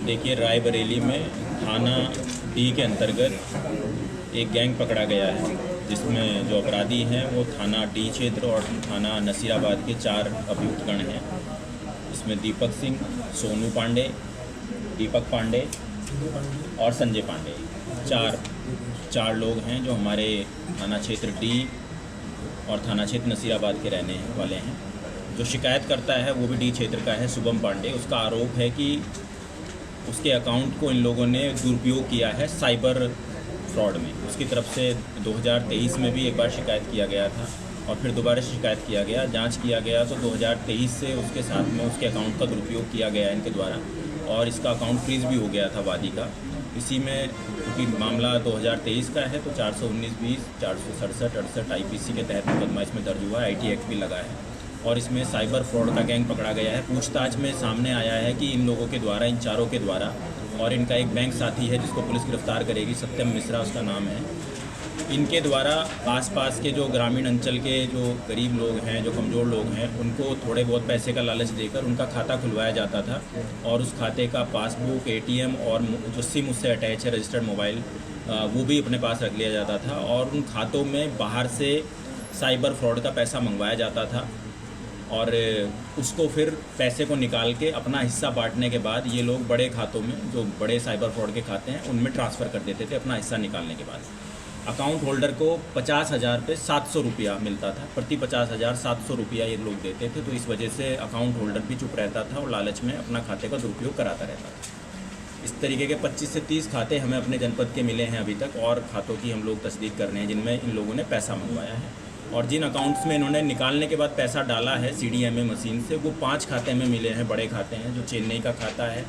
देखिए, रायबरेली में थाना डी के अंतर्गत एक गैंग पकड़ा गया है, जिसमें जो अपराधी हैं वो थाना डी क्षेत्र और थाना नसीराबाद के 4 अभियुक्तगण हैं। इसमें दीपक सिंह, सोनू पांडे, दीपक पांडे और संजय पांडे, चार लोग हैं जो हमारे थाना क्षेत्र डी और थाना क्षेत्र नसीराबाद के रहने वाले हैं। जो शिकायत करता है वो भी डी क्षेत्र का है, शुभम पांडे। उसका आरोप है कि उसके अकाउंट को इन लोगों ने दुरुपयोग किया है साइबर फ्रॉड में। उसकी तरफ से 2023 में भी एक बार शिकायत किया गया था और फिर दोबारा शिकायत किया गया, जांच किया गया तो 2023 से उसके साथ में उसके अकाउंट का दुरुपयोग किया गया इनके द्वारा और इसका अकाउंट फ्रीज भी हो गया था वादी का। इसी में क्योंकि मामला 2023 का है तो 419-20, 467-68 IPC के तहत मुकदमा इसमें दर्ज हुआ है। IT एक्ट भी लगा है और इसमें साइबर फ्रॉड का गैंग पकड़ा गया है। पूछताछ में सामने आया है कि इन लोगों के द्वारा, इन चारों के द्वारा, और इनका एक बैंक साथी है जिसको पुलिस गिरफ्तार करेगी, सत्यम मिश्रा उसका नाम है। इनके द्वारा आसपास के जो ग्रामीण अंचल के जो गरीब लोग हैं, जो कमज़ोर लोग हैं, उनको थोड़े बहुत पैसे का लालच देकर उनका खाता खुलवाया जाता था और उस खाते का पासबुक, ATM और जो सिम उससे अटैच है, रजिस्टर्ड मोबाइल, वो भी अपने पास रख लिया जाता था और उन खातों में बाहर से साइबर फ्रॉड का पैसा मंगवाया जाता था और उसको फिर पैसे को निकाल के अपना हिस्सा बांटने के बाद ये लोग बड़े खातों में, जो बड़े साइबर फ्रॉड के खाते हैं, उनमें ट्रांसफ़र कर देते थे अपना हिस्सा निकालने के बाद। अकाउंट होल्डर को 50,000 पे 700 रुपया मिलता था, प्रति 50,000 700 रुपया ये लोग देते थे। तो इस वजह से अकाउंट होल्डर भी चुप रहता था और लालच में अपना खाते का दुरुपयोग कराता रहता था। इस तरीके के 25 से 30 खाते हमें अपने जनपद के मिले हैं अभी तक और खातों की हम लोग तस्दीक कर रहे हैं जिनमें इन लोगों ने पैसा मंगवाया है। और जिन अकाउंट्स में इन्होंने निकालने के बाद पैसा डाला है CDMA मशीन से, वो 5 खाते में मिले हैं, बड़े खाते हैं, जो चेन्नई का खाता है,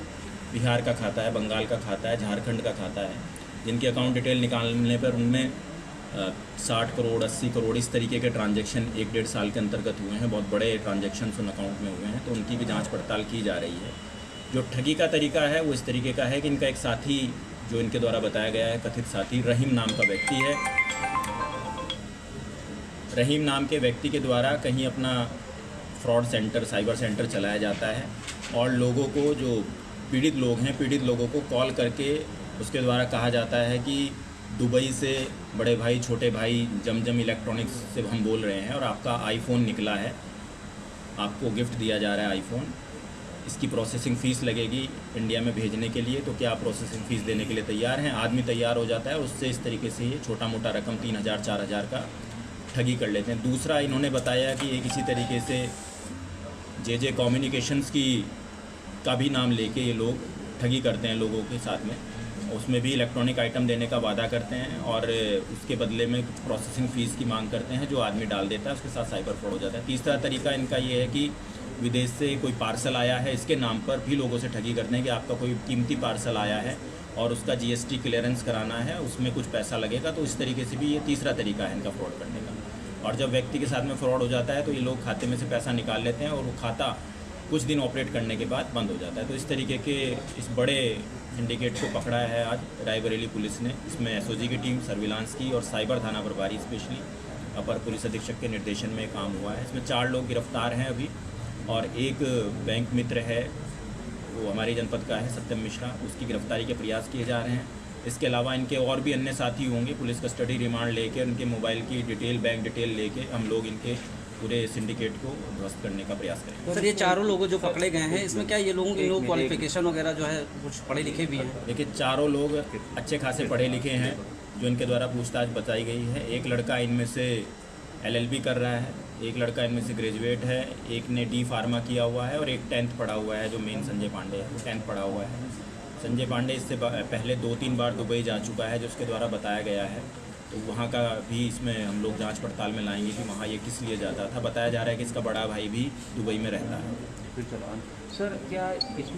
बिहार का खाता है, बंगाल का खाता है, झारखंड का खाता है, जिनकी अकाउंट डिटेल निकालने पर उनमें 60 करोड़ 80 करोड़ इस तरीके के ट्रांजैक्शन 1-1.5 साल के अंतर्गत हुए हैं। बहुत बड़े ट्रांजैक्शन उन अकाउंट में हुए हैं, तो उनकी भी जाँच पड़ताल की जा रही है। जो ठगी का तरीका है वो इस तरीके का है कि इनका एक साथी, जो इनके द्वारा बताया गया है कथित साथी, रहीम नाम का व्यक्ति है। रहीम नाम के व्यक्ति के द्वारा कहीं अपना फ्रॉड सेंटर, साइबर सेंटर चलाया जाता है और लोगों को, जो पीड़ित लोग हैं, पीड़ित लोगों को कॉल करके उसके द्वारा कहा जाता है कि दुबई से बड़े भाई, छोटे भाई, जमजम इलेक्ट्रॉनिक्स से हम बोल रहे हैं और आपका आईफोन निकला है, आपको गिफ्ट दिया जा रहा है आईफोन, इसकी प्रोसेसिंग फ़ीस लगेगी इंडिया में भेजने के लिए, तो क्या आप प्रोसेसिंग फ़ीस देने के लिए तैयार हैं? आदमी तैयार हो जाता है, उससे इस तरीके से ये छोटा मोटा रकम 3,000-4,000 का ठगी कर लेते हैं। दूसरा, इन्होंने बताया कि ये किसी तरीके से JJ कम्युनिकेशंस का भी नाम लेके ये लोग ठगी करते हैं लोगों के साथ में, उसमें भी इलेक्ट्रॉनिक आइटम देने का वादा करते हैं और उसके बदले में प्रोसेसिंग फ़ीस की मांग करते हैं, जो आदमी डाल देता है उसके साथ साइबर फ्रॉड हो जाता है। तीसरा तरीका इनका ये है कि विदेश से कोई पार्सल आया है, इसके नाम पर भी लोगों से ठगी करते हैं कि आपका कोई कीमती पार्सल आया है और उसका GST क्लियरेंस कराना है, उसमें कुछ पैसा लगेगा। तो इस तरीके से भी ये तीसरा तरीका है इनका फ्रॉड करने का। और जब व्यक्ति के साथ में फ्रॉड हो जाता है तो ये लोग खाते में से पैसा निकाल लेते हैं और वो खाता कुछ दिन ऑपरेट करने के बाद बंद हो जाता है। तो इस तरीके के इस बड़े सिंडिकेट को पकड़ा है आज रायबरेली पुलिस ने। इसमें SOG की टीम, सर्विलांस की और साइबर थाना प्रभारी स्पेशली अपर पुलिस अधीक्षक के निर्देशन में काम हुआ है। इसमें 4 लोग गिरफ्तार हैं अभी और एक बैंक मित्र है, वो हमारे जनपद का है, सत्यम मिश्रा, उसकी गिरफ्तारी के प्रयास किए जा रहे हैं। इसके अलावा इनके और भी अन्य साथी होंगे। पुलिस कस्टडी रिमांड लेके, उनके मोबाइल की डिटेल, बैंक डिटेल लेके हम लोग इनके पूरे सिंडिकेट को ध्वस्त करने का प्रयास करेंगे। सर, ये चारों लोग जो पकड़े गए हैं, इसमें क्या ये लोगों के लोग क्वालिफिकेशन वगैरह जो है कुछ पढ़े लिखे भी हैं? देखिए, चारों लोग अच्छे खासे पढ़े लिखे हैं जो इनके द्वारा पूछताछ बताई गई है। एक लड़का इनमें से LLB कर रहा है, एक लड़का इनमें से ग्रेजुएट है, एक ने D फार्मा किया हुआ है और एक 10th पढ़ा हुआ है, जो मेन संजय पांडे है, 10th पढ़ा हुआ है। संजय पांडे इससे पहले 2-3 बार दुबई जा चुका है, जो उसके द्वारा बताया गया है। तो वहाँ का भी इसमें हम लोग जांच पड़ताल में लाएंगे कि वहाँ ये किस लिए जाता था। बताया जा रहा है कि इसका बड़ा भाई भी दुबई में रहता है। सर, क्या इसमें